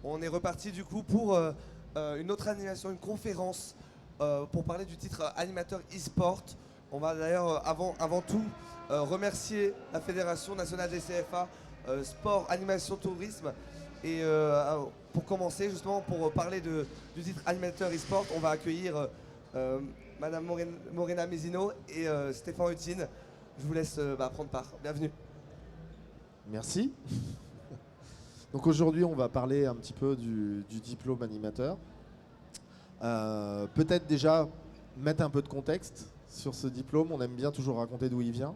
On est reparti du coup pour une autre animation, une conférence pour parler du titre animateur e-sport. On va d'ailleurs avant tout remercier la Fédération nationale des CFA, sport, animation, tourisme. Et pour commencer, justement, pour parler du titre animateur e-sport, on va accueillir Madame Morena Mesino et Stéphane Hutine. Je vous laisse prendre part. Bienvenue. Merci. Donc aujourd'hui, on va parler un petit peu du diplôme animateur. Peut-être déjà mettre un peu de contexte sur ce diplôme. On aime bien toujours raconter d'où il vient.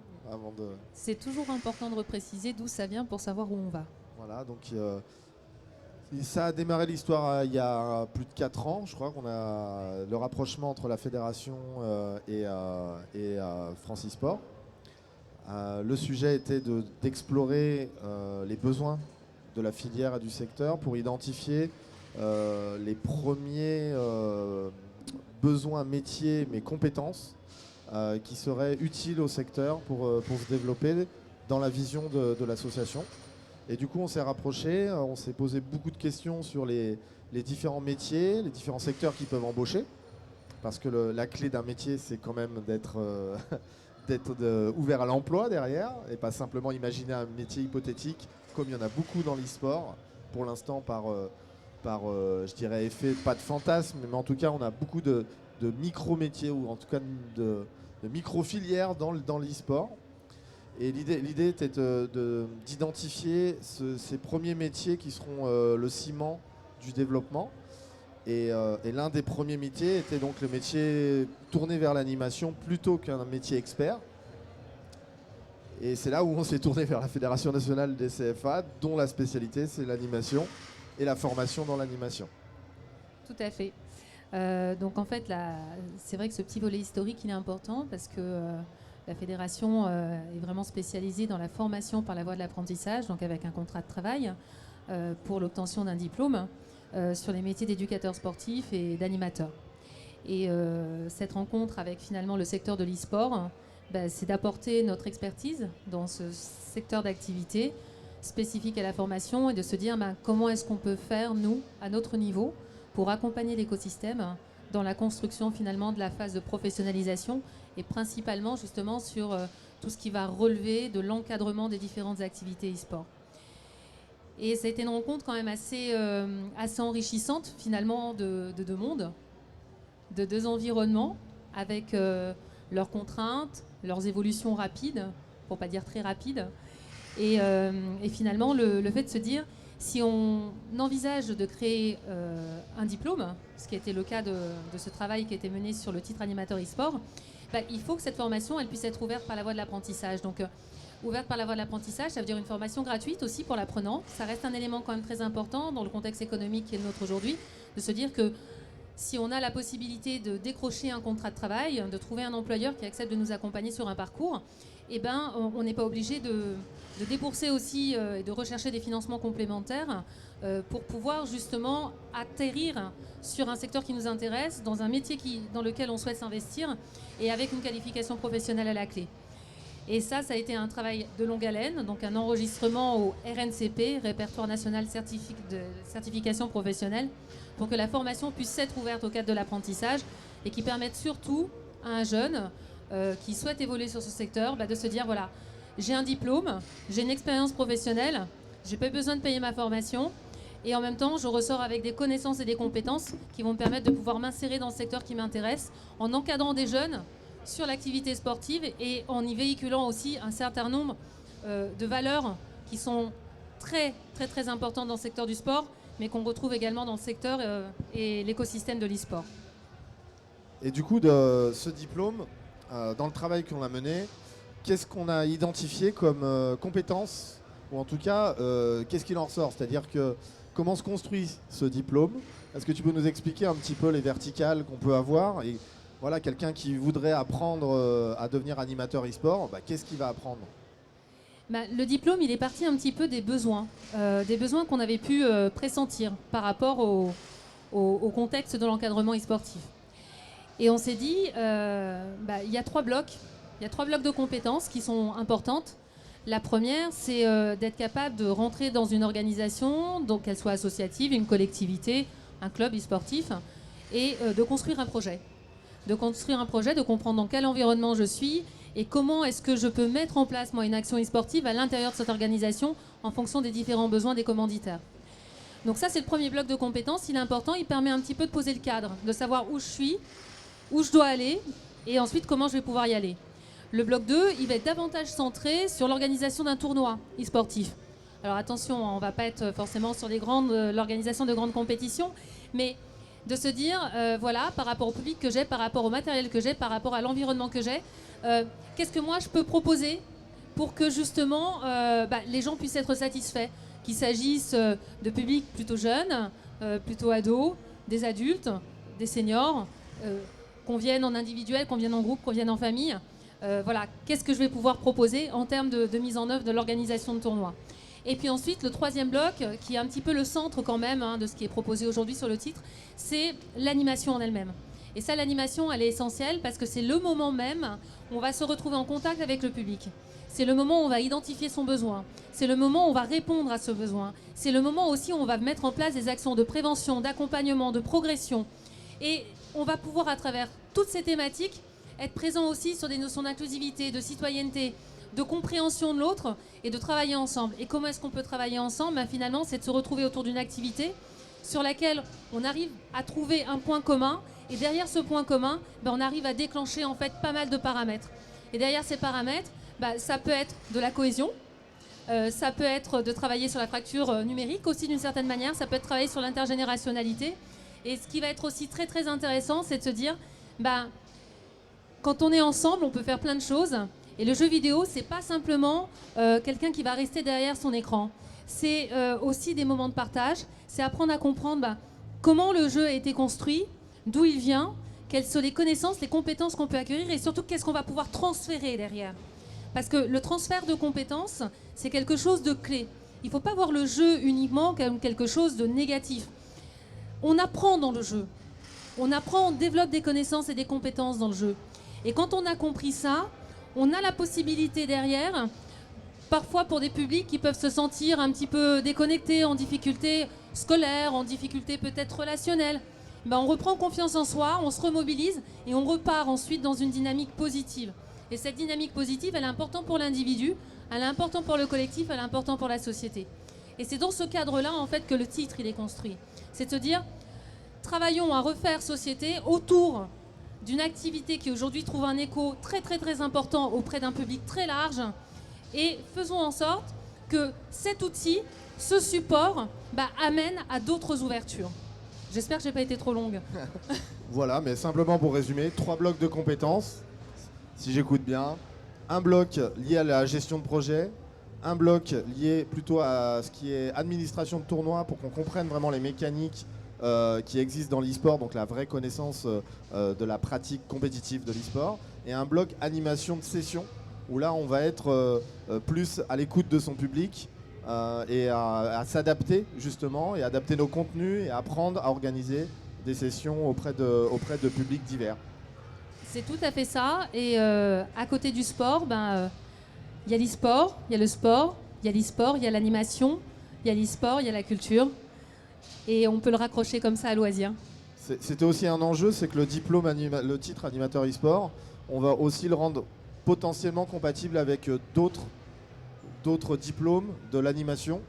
C'est toujours important de repréciser d'où ça vient pour savoir où on va. Voilà, donc ça a démarré l'histoire il y a plus de 4 ans. Je crois qu'on a le rapprochement entre la fédération et France eSport. Le sujet était d'explorer les besoins de la filière et du secteur pour identifier les premiers besoins métiers, mais compétences qui seraient utiles au secteur pour se développer dans la vision de l'association. Et du coup, on s'est rapproché, on s'est posé beaucoup de questions sur les différents métiers, les différents secteurs qui peuvent embaucher. Parce que la clé d'un métier, c'est quand même d'être ouvert à l'emploi derrière, et pas simplement imaginer un métier hypothétique, comme il y en a beaucoup dans l'e-sport, pour l'instant par je dirais, effet, pas de fantasme, mais en tout cas, on a beaucoup de micro-métiers, ou en tout cas de micro-filières dans l'e-sport. Et l'idée était d'identifier ces premiers métiers qui seront le ciment du développement. Et l'un des premiers métiers était donc le métier tourné vers l'animation plutôt qu'un métier expert. Et c'est là où on s'est tourné vers la Fédération nationale des CFA, dont la spécialité c'est l'animation et la formation dans l'animation. Tout à fait. Donc en fait, c'est vrai que ce petit volet historique, il est important parce que la fédération est vraiment spécialisée dans la formation par la voie de l'apprentissage, donc avec un contrat de travail pour l'obtention d'un diplôme sur les métiers d'éducateur sportif et d'animateur. Et cette rencontre avec finalement le secteur de l'e-sport, c'est d'apporter notre expertise dans ce secteur d'activité spécifique à la formation et de se dire comment est-ce qu'on peut faire, nous, à notre niveau, pour accompagner l'écosystème dans la construction finalement de la phase de professionnalisation et principalement justement sur tout ce qui va relever de l'encadrement des différentes activités e-sport. Et ça a été une rencontre quand même assez enrichissante finalement de deux mondes, de deux environnements avec leurs contraintes, leurs évolutions rapides, pour pas dire très rapides. Et finalement le fait de se dire, si on envisage de créer un diplôme, ce qui a été le cas de ce travail qui a été mené sur le titre animateur e-sport, il faut que cette formation elle puisse être ouverte par la voie de l'apprentissage. Donc ouverte par la voie de l'apprentissage, ça veut dire une formation gratuite aussi pour l'apprenant. Ça reste un élément quand même très important dans le contexte économique qui est le nôtre aujourd'hui, de se dire que si on a la possibilité de décrocher un contrat de travail, de trouver un employeur qui accepte de nous accompagner sur un parcours, on n'est pas obligé de débourser aussi et de rechercher des financements complémentaires pour pouvoir justement atterrir sur un secteur qui nous intéresse, dans un métier dans lequel on souhaite s'investir et avec une qualification professionnelle à la clé. Et ça a été un travail de longue haleine, donc un enregistrement au RNCP, Répertoire national de certification professionnelle, pour que la formation puisse être ouverte au cadre de l'apprentissage et qui permette surtout à un jeune qui souhaite évoluer sur ce secteur de se dire, voilà, j'ai un diplôme, j'ai une expérience professionnelle, j'ai pas besoin de payer ma formation et en même temps, je ressors avec des connaissances et des compétences qui vont me permettre de pouvoir m'insérer dans le secteur qui m'intéresse en encadrant des jeunes sur l'activité sportive et en y véhiculant aussi un certain nombre de valeurs qui sont très, très, très importantes dans le secteur du sport, mais qu'on retrouve également dans le secteur et l'écosystème de l'e-sport. Et du coup, de ce diplôme, dans le travail qu'on a mené, qu'est-ce qu'on a identifié comme compétences, ou en tout cas, qu'est-ce qu'il en ressort? C'est-à-dire comment se construit ce diplôme? Est-ce que tu peux nous expliquer un petit peu les verticales qu'on peut avoir? Et voilà, quelqu'un qui voudrait apprendre à devenir animateur e-sport, qu'est-ce qu'il va apprendre? Le diplôme, il est parti un petit peu des besoins qu'on avait pu pressentir par rapport au contexte de l'encadrement e-sportif. Et on s'est dit, il y a 3 blocs de compétences qui sont importantes. La première, c'est d'être capable de rentrer dans une organisation, donc qu'elle soit associative, une collectivité, un club e-sportif, et de construire un projet. De construire un projet, de comprendre dans quel environnement je suis et comment est-ce que je peux mettre en place, moi, une action e-sportive à l'intérieur de cette organisation en fonction des différents besoins des commanditaires. Donc ça, c'est le premier bloc de compétences. Il est important, il permet un petit peu de poser le cadre, de savoir où je suis, où je dois aller, et ensuite comment je vais pouvoir y aller. Le bloc 2, il va être davantage centré sur l'organisation d'un tournoi e-sportif. Alors attention, on ne va pas être forcément sur l'organisation de grandes compétitions, mais de se dire, voilà, par rapport au public que j'ai, par rapport au matériel que j'ai, par rapport à l'environnement que j'ai, qu'est-ce que moi je peux proposer pour que justement les gens puissent être satisfaits, qu'il s'agisse de publics plutôt jeunes, plutôt ados, des adultes, des seniors, qu'on vienne en individuel, qu'on vienne en groupe, qu'on vienne en famille. Voilà, qu'est-ce que je vais pouvoir proposer en termes de mise en œuvre de l'organisation de tournois. Et puis ensuite, le troisième bloc, qui est un petit peu le centre quand même de ce qui est proposé aujourd'hui sur le titre, c'est l'animation en elle-même. Et ça, l'animation, elle est essentielle parce que c'est le moment même où on va se retrouver en contact avec le public. C'est le moment où on va identifier son besoin. C'est le moment où on va répondre à ce besoin. C'est le moment aussi où on va mettre en place des actions de prévention, d'accompagnement, de progression. Et on va pouvoir, à travers toutes ces thématiques, être présent aussi sur des notions d'inclusivité, de citoyenneté, de compréhension de l'autre et de travailler ensemble. Et comment est-ce qu'on peut travailler ensemble ? Finalement, c'est de se retrouver autour d'une activité sur laquelle on arrive à trouver un point commun. Et derrière ce point commun, on arrive à déclencher en fait pas mal de paramètres. Et derrière ces paramètres, ça peut être de la cohésion, ça peut être de travailler sur la fracture numérique aussi d'une certaine manière, ça peut être travailler sur l'intergénérationnalité. Et ce qui va être aussi très très intéressant, c'est de se dire, quand on est ensemble, on peut faire plein de choses. Et le jeu vidéo, c'est pas simplement quelqu'un qui va rester derrière son écran. C'est aussi des moments de partage. C'est apprendre à comprendre comment le jeu a été construit, d'où il vient, quelles sont les connaissances, les compétences qu'on peut acquérir et surtout qu'est-ce qu'on va pouvoir transférer derrière. Parce que le transfert de compétences, c'est quelque chose de clé. Il ne faut pas voir le jeu uniquement comme quelque chose de négatif. On apprend dans le jeu. On apprend, on développe des connaissances et des compétences dans le jeu. Et quand on a compris ça, on a la possibilité derrière, parfois pour des publics qui peuvent se sentir un petit peu déconnectés, en difficulté scolaire, en difficulté peut-être relationnelle, on reprend confiance en soi, on se remobilise et on repart ensuite dans une dynamique positive. Et cette dynamique positive, elle est importante pour l'individu, elle est importante pour le collectif, elle est importante pour la société. Et c'est dans ce cadre-là, en fait, que le titre, il est construit. C'est de se dire, travaillons à refaire société autour d'une activité qui aujourd'hui trouve un écho très très très important auprès d'un public très large et faisons en sorte que cet outil, ce support, amène à d'autres ouvertures. J'espère que je n'ai pas été trop longue. Voilà, mais simplement pour résumer, 3 blocs de compétences, si j'écoute bien. Un bloc lié à la gestion de projet, un bloc lié plutôt à ce qui est administration de tournoi pour qu'on comprenne vraiment les mécaniques qui existent dans l'e-sport, donc la vraie connaissance de la pratique compétitive de l'e-sport, et un bloc animation de session, où là on va être plus à l'écoute de son public et à s'adapter justement, et adapter nos contenus et apprendre à organiser des sessions auprès de publics divers. C'est tout à fait ça, et à côté du sport, y a l'e-sport, il y a le sport, il y a l'e-sport, il y a l'animation, il y a l'e-sport, il y a la culture. Et on peut le raccrocher comme ça à loisir. C'était aussi un enjeu, c'est que le titre animateur e-sport, on va aussi le rendre potentiellement compatible avec d'autres diplômes de l'animation,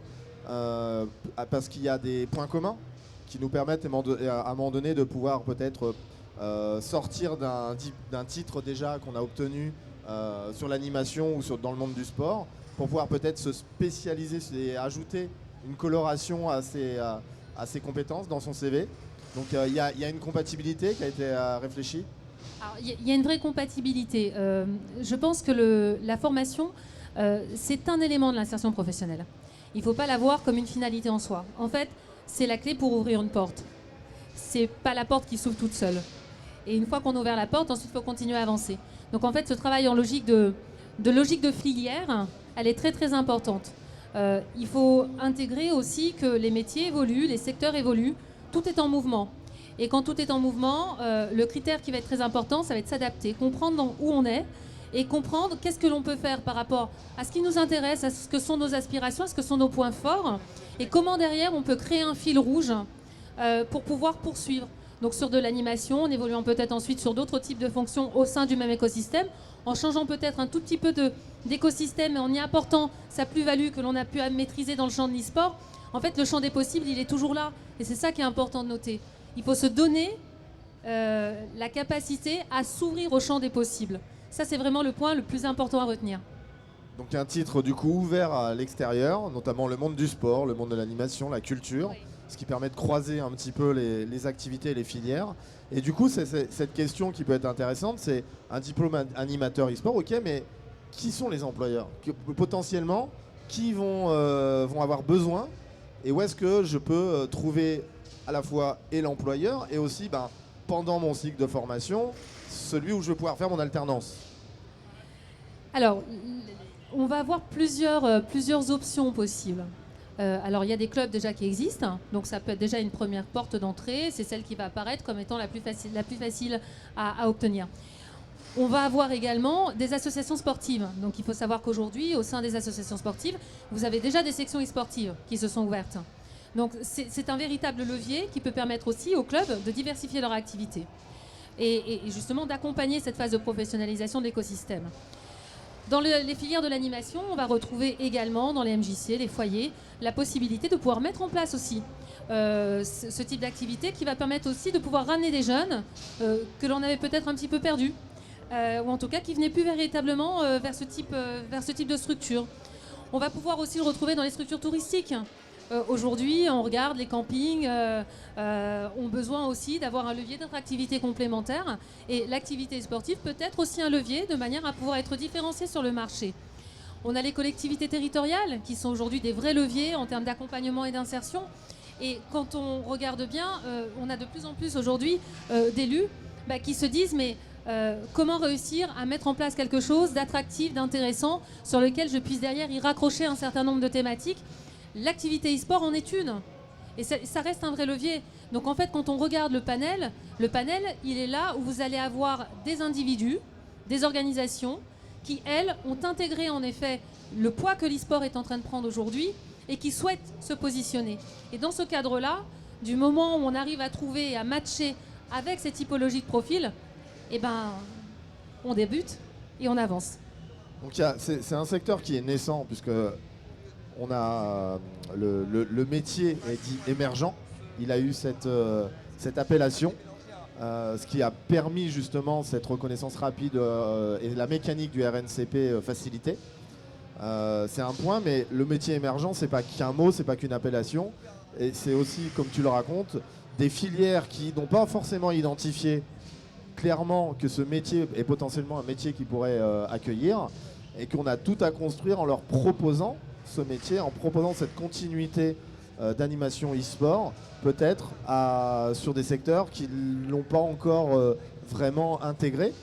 parce qu'il y a des points communs qui nous permettent à un moment donné de pouvoir peut-être sortir d'un titre déjà qu'on a obtenu sur l'animation ou dans le monde du sport, pour pouvoir peut-être se spécialiser et ajouter une coloration à ses compétences dans son CV. Donc il y a une compatibilité qui a été réfléchie. Il y a une vraie compatibilité. Je pense que la formation, c'est un élément de l'insertion professionnelle. Il ne faut pas la voir comme une finalité en soi. En fait, c'est la clé pour ouvrir une porte. C'est pas la porte qui s'ouvre toute seule. Et une fois qu'on a ouvert la porte, ensuite il faut continuer à avancer. Donc en fait, ce travail en logique de filière, elle est très très importante. Il faut intégrer aussi que les métiers évoluent, les secteurs évoluent, tout est en mouvement. Et quand tout est en mouvement, le critère qui va être très important, ça va être s'adapter, comprendre où on est et comprendre qu'est-ce que l'on peut faire par rapport à ce qui nous intéresse, à ce que sont nos aspirations, à ce que sont nos points forts, et comment derrière on peut créer un fil rouge pour pouvoir poursuivre. Donc sur de l'animation, en évoluant peut-être ensuite sur d'autres types de fonctions au sein du même écosystème, en changeant peut-être un tout petit peu d'écosystème et en y apportant sa plus-value que l'on a pu maîtriser dans le champ de l'e-sport. En fait, le champ des possibles, il est toujours là. Et c'est ça qui est important de noter. Il faut se donner la capacité à s'ouvrir au champ des possibles. Ça, c'est vraiment le point le plus important à retenir. Donc un titre du coup ouvert à l'extérieur, notamment le monde du sport, le monde de l'animation, la culture, oui. Ce qui permet de croiser un petit peu les activités et les filières. Et du coup, c'est cette question qui peut être intéressante, c'est un diplôme animateur e-sport, ok, mais qui sont les employeurs? Potentiellement, qui vont avoir besoin, et où est-ce que je peux trouver à la fois et l'employeur et aussi pendant mon cycle de formation, celui où je vais pouvoir faire mon alternance? Alors, on va avoir plusieurs options possibles. Alors, il y a des clubs déjà qui existent, donc ça peut être déjà une première porte d'entrée, c'est celle qui va apparaître comme étant la plus facile à obtenir. On va avoir également des associations sportives. Donc il faut savoir qu'aujourd'hui, au sein des associations sportives, vous avez déjà des sections e-sportives qui se sont ouvertes. Donc c'est un véritable levier qui peut permettre aussi aux clubs de diversifier leur activité et justement d'accompagner cette phase de professionnalisation de l'écosystème. Dans les filières de l'animation, on va retrouver également dans les MJC, les foyers, la possibilité de pouvoir mettre en place aussi ce type d'activité qui va permettre aussi de pouvoir ramener des jeunes que l'on avait peut-être un petit peu perdus. Ou en tout cas qui venaient plus véritablement vers ce type de structure. On va pouvoir aussi le retrouver dans les structures touristiques. Aujourd'hui, on regarde les campings ont besoin aussi d'avoir un levier d'attractivité complémentaire et l'activité sportive peut être aussi un levier de manière à pouvoir être différenciée sur le marché. On a les collectivités territoriales qui sont aujourd'hui des vrais leviers en termes d'accompagnement et d'insertion. Et quand on regarde bien, on a de plus en plus aujourd'hui d'élus qui se disent mais comment réussir à mettre en place quelque chose d'attractif, d'intéressant, sur lequel je puisse derrière y raccrocher un certain nombre de thématiques. L'activité e-sport en est une. Et ça reste un vrai levier. Donc en fait, quand on regarde le panel, il est là où vous allez avoir des individus, des organisations qui, elles, ont intégré en effet le poids que l'e-sport est en train de prendre aujourd'hui et qui souhaitent se positionner. Et dans ce cadre-là, du moment où on arrive à trouver et à matcher avec ces typologies de profils, on débute et on avance. Donc c'est un secteur qui est naissant puisque on a le métier est dit émergent. Il a eu cette appellation, ce qui a permis justement cette reconnaissance rapide et la mécanique du RNCP facilitée. C'est un point, mais le métier émergent, c'est pas qu'un mot, c'est pas qu'une appellation, et c'est aussi, comme tu le racontes, des filières qui n'ont pas forcément identifié clairement que ce métier est potentiellement un métier qu'ils pourraient accueillir et qu'on a tout à construire en leur proposant ce métier, en proposant cette continuité d'animation e-sport, peut-être sur des secteurs qui ne l'ont pas encore vraiment intégré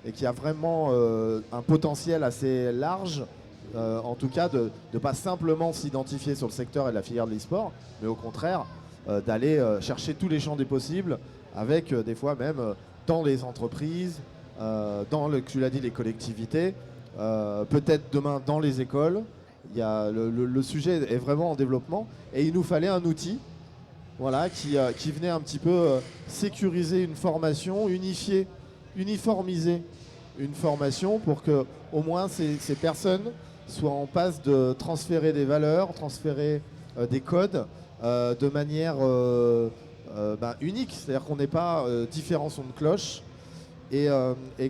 et qui a vraiment un potentiel assez large, en tout cas de ne pas simplement s'identifier sur le secteur et la filière de l'e-sport, mais au contraire d'aller chercher tous les champs des possibles avec des fois même dans les entreprises, tu l'as dit, les collectivités, peut-être demain dans les écoles. Le sujet est vraiment en développement et il nous fallait un outil qui venait un petit peu sécuriser une formation, uniformiser une formation pour que au moins ces personnes soient en passe de transférer des valeurs, transférer des codes de manière unique, c'est-à-dire qu'on n'est pas différent son de cloche. Et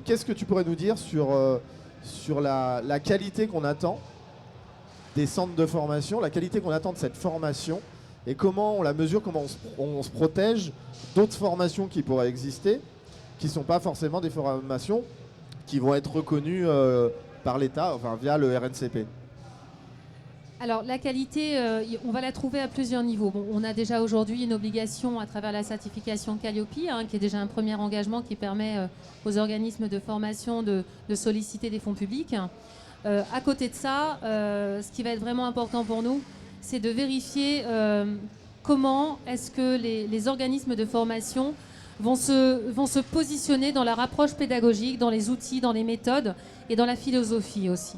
qu'est-ce que tu pourrais nous dire sur la qualité qu'on attend des centres de formation, la qualité qu'on attend de cette formation et comment on la mesure, comment on se protège d'autres formations qui pourraient exister, qui ne sont pas forcément des formations qui vont être reconnues par l'État, via le RNCP. Alors la qualité, on va la trouver à plusieurs niveaux. Bon, on a déjà aujourd'hui une obligation à travers la certification Calliope, qui est déjà un premier engagement qui permet aux organismes de formation de solliciter des fonds publics. À côté de ça, ce qui va être vraiment important pour nous, c'est de vérifier comment est-ce que les organismes de formation vont se positionner dans leur approche pédagogique, dans les outils, dans les méthodes et dans la philosophie aussi.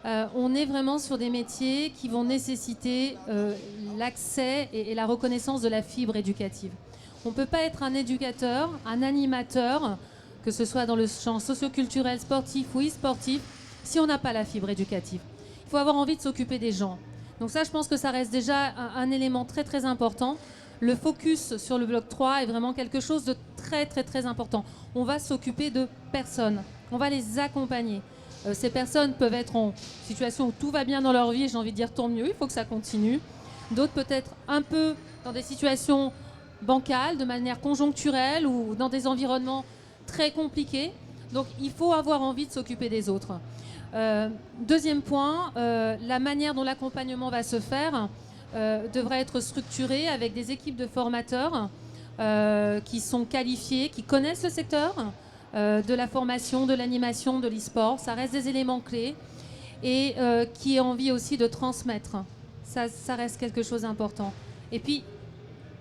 On est vraiment sur des métiers qui vont nécessiter l'accès et la reconnaissance de la fibre éducative. On ne peut pas être un éducateur, un animateur, que ce soit dans le champ socioculturel, sportif ou e-sportif, si on n'a pas la fibre éducative. Il faut avoir envie de s'occuper des gens. Donc ça, je pense que ça reste déjà un élément très très important. Le focus sur le bloc 3 est vraiment quelque chose de très très très important. On va s'occuper de personnes, on va les accompagner. Ces personnes peuvent être en situation où tout va bien dans leur vie, j'ai envie de dire tant mieux, il faut que ça continue. D'autres peut-être un peu dans des situations bancales, de manière conjoncturelle ou dans des environnements très compliqués. Donc il faut avoir envie de s'occuper des autres. Deuxième point, la manière dont l'accompagnement va se faire devrait être structurée avec des équipes de formateurs qui sont qualifiés, qui connaissent le secteur de la formation, de l'animation, de l'e-sport. Ça reste des éléments clés et qui aient envie aussi de transmettre. Ça reste quelque chose d'important. Et puis,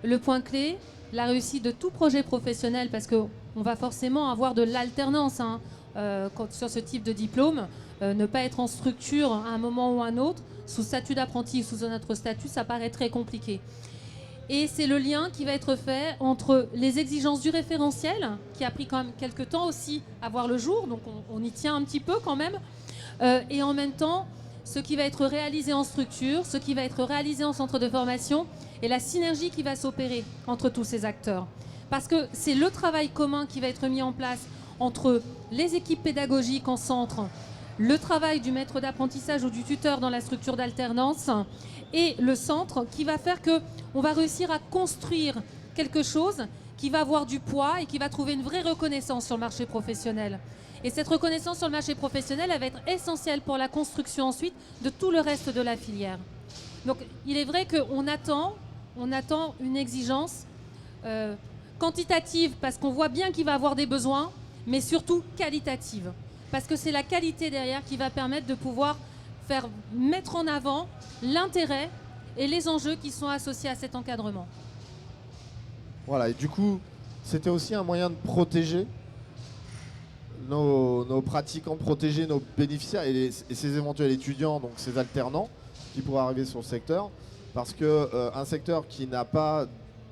le point clé, la réussite de tout projet professionnel, parce qu'on va forcément avoir de l'alternance sur ce type de diplôme. Ne pas être en structure à un moment ou à un autre, sous statut d'apprenti ou sous un autre statut, ça paraît très compliqué. Et c'est le lien qui va être fait entre les exigences du référentiel, qui a pris quand même quelques temps aussi à voir le jour, donc on y tient un petit peu quand même, et en même temps, ce qui va être réalisé en structure, ce qui va être réalisé en centre de formation, et la synergie qui va s'opérer entre tous ces acteurs. Parce que c'est le travail commun qui va être mis en place entre les équipes pédagogiques en centre, le travail du maître d'apprentissage ou du tuteur dans la structure d'alternance et le centre qui va faire qu'on va réussir à construire quelque chose qui va avoir du poids et qui va trouver une vraie reconnaissance sur le marché professionnel. Et cette reconnaissance sur le marché professionnel, elle va être essentielle pour la construction ensuite de tout le reste de la filière. Donc il est vrai qu'on attend une exigence quantitative parce qu'on voit bien qu'il va avoir des besoins, mais surtout qualitative. Parce que c'est la qualité derrière qui va permettre de pouvoir faire mettre en avant l'intérêt et les enjeux qui sont associés à cet encadrement. Voilà, et du coup, c'était aussi un moyen de protéger nos pratiquants, de protéger nos bénéficiaires et ces éventuels étudiants, donc ces alternants qui pourraient arriver sur le secteur. Parce qu'un secteur qui n'a pas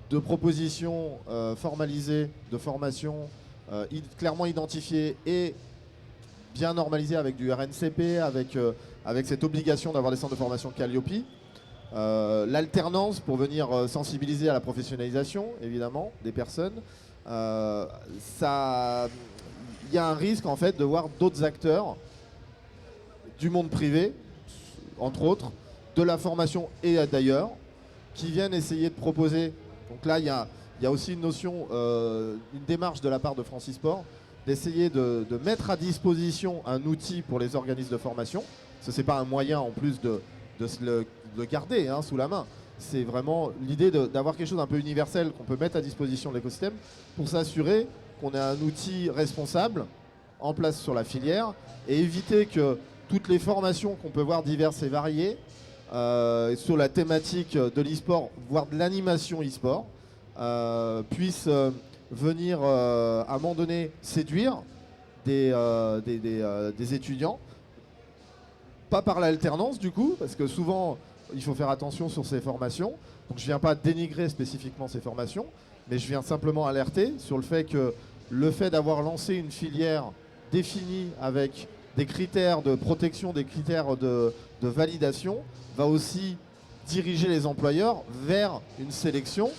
de proposition formalisée de formation clairement identifiée et bien normalisé avec du RNCP, avec cette obligation d'avoir des centres de formation Calliope. L'alternance pour venir sensibiliser à la professionnalisation, évidemment, des personnes. Il y a un risque, en fait, de voir d'autres acteurs du monde privé, entre autres, de la formation et d'ailleurs, qui viennent essayer de proposer. Donc là, il y a aussi une notion, une démarche de la part de Francisport, d'essayer de mettre à disposition un outil pour les organismes de formation. Ce n'est pas un moyen en plus de le garder sous la main. C'est vraiment l'idée d'avoir quelque chose d'un peu universel qu'on peut mettre à disposition de l'écosystème pour s'assurer qu'on a un outil responsable en place sur la filière et éviter que toutes les formations qu'on peut voir diverses et variées sur la thématique de l'e-sport, voire de l'animation e-sport, puissent venir à un moment donné séduire des étudiants, pas par l'alternance du coup, parce que souvent il faut faire attention sur ces formations. Donc je ne viens pas dénigrer spécifiquement ces formations, mais je viens simplement alerter sur le fait que le fait d'avoir lancé une filière définie avec des critères de protection, des critères de validation, va aussi diriger les employeurs vers une sélection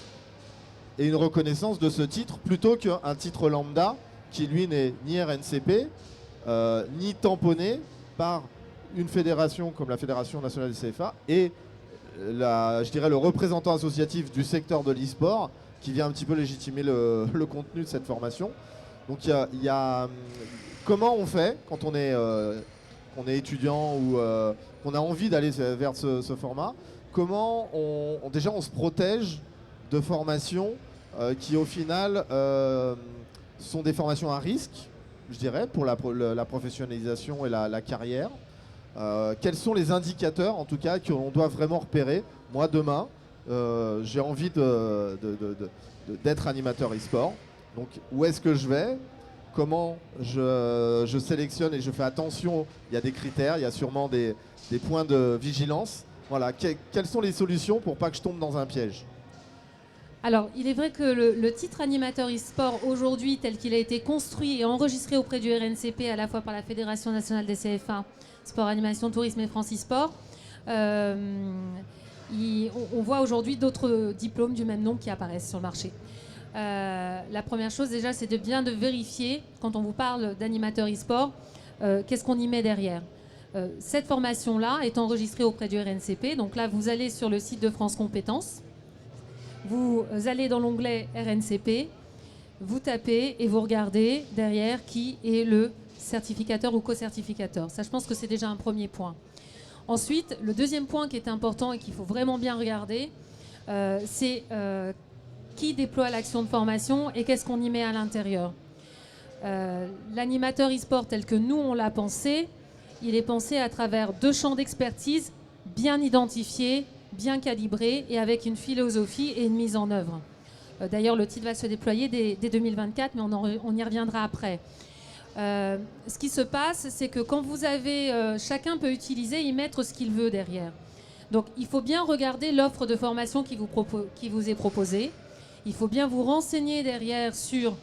et une reconnaissance de ce titre plutôt qu'un titre lambda qui lui n'est ni RNCP ni tamponné par une fédération comme la Fédération nationale des CFA et je dirais le représentant associatif du secteur de l'e-sport qui vient un petit peu légitimer le contenu de cette formation. Donc il y a comment on fait quand on est étudiant ou qu'on a envie d'aller vers ce format, comment déjà on se protège de formations qui au final sont des formations à risque, je dirais, pour la professionnalisation et la carrière. Quels sont les indicateurs, en tout cas, qu'on doit vraiment repérer? Moi, demain, j'ai envie d'être animateur e-sport. Donc où est-ce que je vais? Comment je sélectionne et je fais attention? Il y a des critères, il y a sûrement des points de vigilance. Voilà, quelles sont les solutions pour pas que je tombe dans un piège? Alors, il est vrai que le titre animateur e-sport aujourd'hui, tel qu'il a été construit et enregistré auprès du RNCP, à la fois par la Fédération nationale des CFA, Sport, Animation, Tourisme et Francisport, on voit aujourd'hui d'autres diplômes du même nom qui apparaissent sur le marché. La première chose déjà, c'est de bien de vérifier, quand on vous parle d'animateur e-sport, qu'est-ce qu'on y met derrière. Cette formation-là est enregistrée auprès du RNCP. Donc là, vous allez sur le site de France Compétences. Vous allez dans l'onglet RNCP, vous tapez et vous regardez derrière qui est le certificateur ou co-certificateur. Ça, je pense que c'est déjà un premier point. Ensuite, le deuxième point qui est important et qu'il faut vraiment bien regarder, c'est qui déploie l'action de formation et qu'est-ce qu'on y met à l'intérieur. L'animateur e-sport tel que nous, on l'a pensé, il est pensé à travers 2 champs d'expertise bien identifiés, bien calibré et avec une philosophie et une mise en œuvre. D'ailleurs, le titre va se déployer dès 2024, mais on y reviendra après. Ce qui se passe, c'est que quand vous avez... chacun peut utiliser, y mettre ce qu'il veut derrière. Donc, il faut bien regarder l'offre de formation qui vous est proposée. Il faut bien vous renseigner derrière sur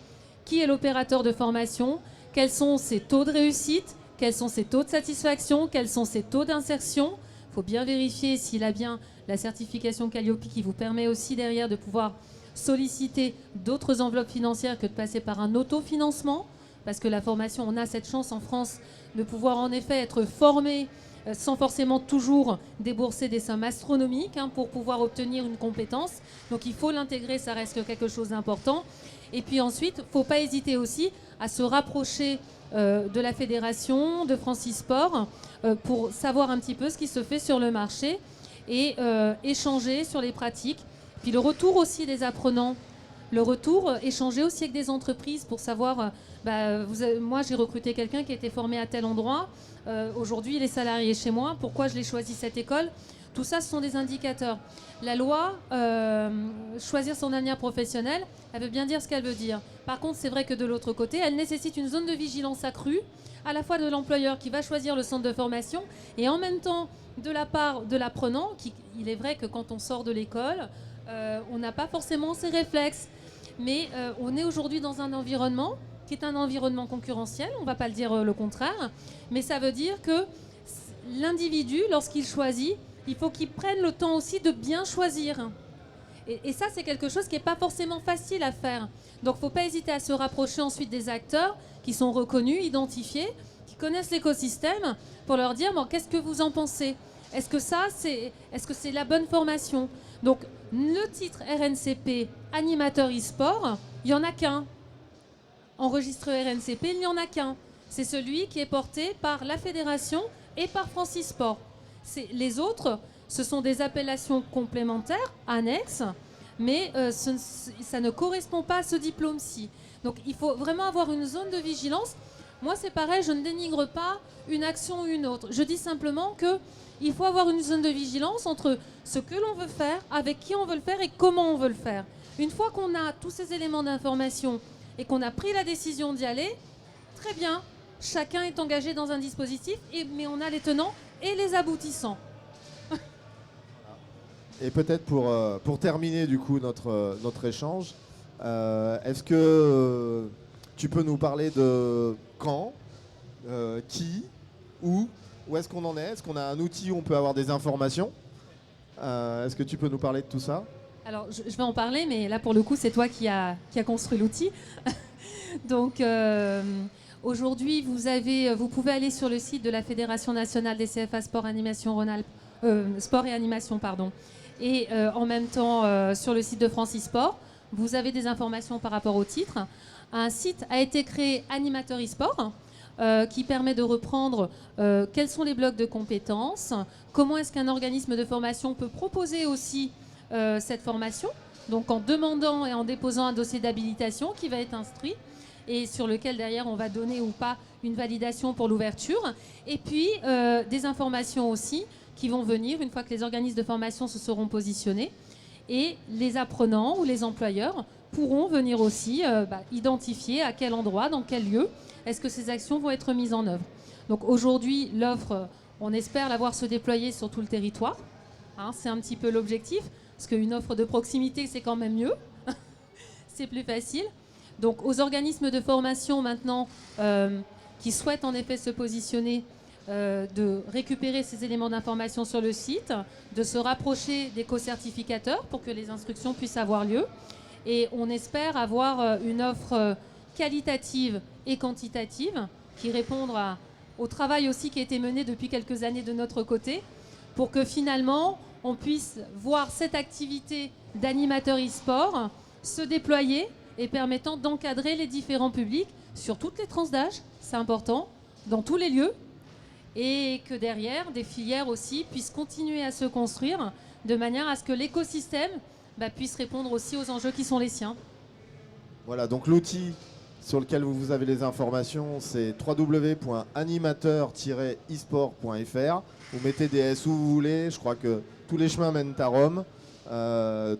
qui est l'opérateur de formation, quels sont ses taux de réussite, quels sont ses taux de satisfaction, quels sont ses taux d'insertion. Il faut bien vérifier s'il a bien la certification Calliope qui vous permet aussi derrière de pouvoir solliciter d'autres enveloppes financières que de passer par un autofinancement. Parce que la formation, on a cette chance en France de pouvoir en effet être formé sans forcément toujours débourser des sommes astronomiques pour pouvoir obtenir une compétence. Donc il faut l'intégrer, ça reste quelque chose d'important. Et puis ensuite, il ne faut pas hésiter aussi à se rapprocher de la fédération, de Francisport, pour savoir un petit peu ce qui se fait sur le marché et échanger sur les pratiques. Puis le retour aussi des apprenants, échanger aussi avec des entreprises pour savoir, moi j'ai recruté quelqu'un qui était formé à tel endroit, aujourd'hui il est salarié chez moi, pourquoi je l'ai choisi cette école? Tout ça, ce sont des indicateurs. La loi, choisir son avenir professionnel, elle veut bien dire ce qu'elle veut dire. Par contre, c'est vrai que de l'autre côté, elle nécessite une zone de vigilance accrue, à la fois de l'employeur qui va choisir le centre de formation et en même temps de la part de l'apprenant. Il est vrai que quand on sort de l'école, on n'a pas forcément ces réflexes. Mais on est aujourd'hui dans un environnement qui est un environnement concurrentiel, on ne va pas le dire le contraire, mais ça veut dire que l'individu, lorsqu'il choisit, il faut qu'il prenne le temps aussi de bien choisir. Et ça, c'est quelque chose qui n'est pas forcément facile à faire. Donc, il ne faut pas hésiter à se rapprocher ensuite des acteurs qui sont reconnus, identifiés, qui connaissent l'écosystème, pour leur dire, bon, qu'est-ce que vous en pensez? Est-ce que c'est la bonne formation? Donc, le titre RNCP animateur e-sport, il n'y en a qu'un. Enregistré RNCP, il n'y en a qu'un. C'est celui qui est porté par la fédération et par Francisport. Les autres, ce sont des appellations complémentaires, annexes, mais ça ne correspond pas à ce diplôme-ci. Donc il faut vraiment avoir une zone de vigilance. Moi, c'est pareil, je ne dénigre pas une action ou une autre. Je dis simplement qu'il faut avoir une zone de vigilance entre ce que l'on veut faire, avec qui on veut le faire et comment on veut le faire. Une fois qu'on a tous ces éléments d'information et qu'on a pris la décision d'y aller, très bien, chacun est engagé dans un dispositif, mais on a les tenants et les aboutissants. Et peut-être pour terminer du coup notre échange, est-ce que tu peux nous parler de quand, qui, où est-ce qu'on en est? Est-ce qu'on a un outil où on peut avoir des informations? Est-ce que tu peux nous parler de tout ça? Alors, je vais en parler, mais là, pour le coup, c'est toi qui a construit l'outil. Donc, aujourd'hui, vous pouvez aller sur le site de la Fédération nationale des CFA Sport, Animation Rhône-Alpes, Sport et Animation, pardon. Et en même temps, sur le site de Francisport, vous avez des informations par rapport au titre. Un site a été créé Animateur e-sport, qui permet de reprendre quels sont les blocs de compétences, comment est-ce qu'un organisme de formation peut proposer aussi cette formation, donc en demandant et en déposant un dossier d'habilitation qui va être instruit et sur lequel derrière on va donner ou pas une validation pour l'ouverture, et puis des informations aussi qui vont venir une fois que les organismes de formation se seront positionnés et les apprenants ou les employeurs pourront venir aussi identifier à quel endroit, dans quel lieu, est-ce que ces actions vont être mises en œuvre. Donc aujourd'hui, l'offre, on espère la voir se déployer sur tout le territoire. Hein, c'est un petit peu l'objectif, parce qu'une offre de proximité, c'est quand même mieux. C'est plus facile. Donc aux organismes de formation maintenant qui souhaitent en effet se positionner, de récupérer ces éléments d'information sur le site, de se rapprocher des co-certificateurs pour que les instructions puissent avoir lieu. Et on espère avoir une offre qualitative et quantitative qui répondra au travail aussi qui a été mené depuis quelques années de notre côté pour que finalement on puisse voir cette activité d'animateur e-sport se déployer et permettant d'encadrer les différents publics sur toutes les tranches d'âge, c'est important, dans tous les lieux, et que derrière, des filières aussi puissent continuer à se construire de manière à ce que l'écosystème puisse répondre aussi aux enjeux qui sont les siens. Voilà, donc l'outil sur lequel vous avez les informations, c'est www.animateur-esport.fr. Vous mettez des S où vous voulez, je crois que tous les chemins mènent à Rome.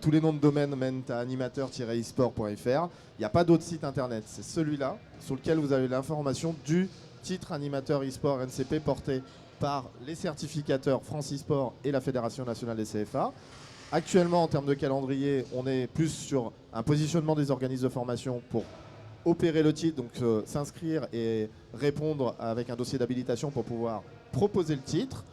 Tous les noms de domaine mènent à animateur-esport.fr. Il n'y a pas d'autre site internet, c'est celui-là sur lequel vous avez l'information du titre animateur e-sport NCP porté par les certificateurs France e-sport et la Fédération nationale des CFA. Actuellement, en termes de calendrier, on est plus sur un positionnement des organismes de formation pour opérer le titre, donc s'inscrire et répondre avec un dossier d'habilitation pour pouvoir proposer le titre.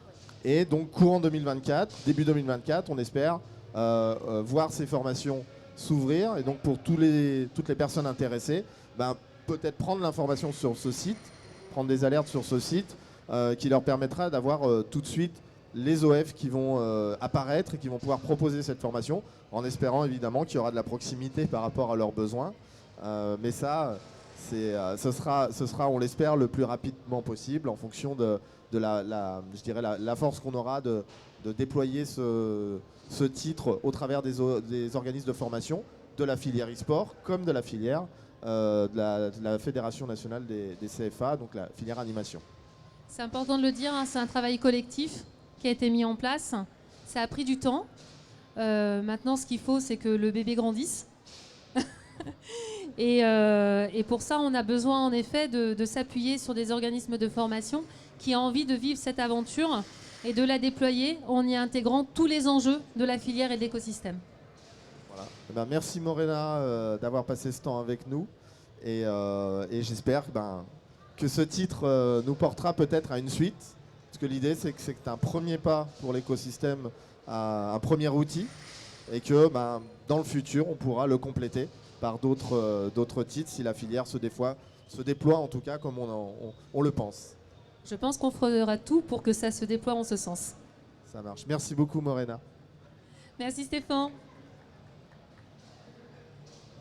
Et donc courant 2024, début 2024, on espère voir ces formations s'ouvrir. Et donc pour toutes les personnes intéressées, peut-être prendre l'information sur ce site, prendre des alertes sur ce site qui leur permettra d'avoir tout de suite les OF qui vont apparaître et qui vont pouvoir proposer cette formation, en espérant évidemment qu'il y aura de la proximité par rapport à leurs besoins. Mais ça, ce sera, on l'espère, le plus rapidement possible en fonction de la force qu'on aura de déployer ce titre au travers des organismes de formation, de la filière e-sport comme de la filière de la Fédération nationale des CFA, donc la filière animation. C'est important de le dire, hein, c'est un travail collectif qui a été mis en place. Ça a pris du temps. Maintenant, ce qu'il faut, c'est que le bébé grandisse. Et pour ça, on a besoin en effet de s'appuyer sur des organismes de formation qui ont envie de vivre cette aventure et de la déployer en y intégrant tous les enjeux de la filière et de l'écosystème. Voilà. Merci Morena d'avoir passé ce temps avec nous et j'espère que ce titre nous portera peut-être à une suite, parce que l'idée c'est un premier pas pour l'écosystème, un premier outil, et que dans le futur on pourra le compléter par d'autres titres si la filière se déploie en tout cas comme on le pense. Je pense qu'on fera tout pour que ça se déploie en ce sens. Ça marche. Merci beaucoup Morena. Merci Stéphane.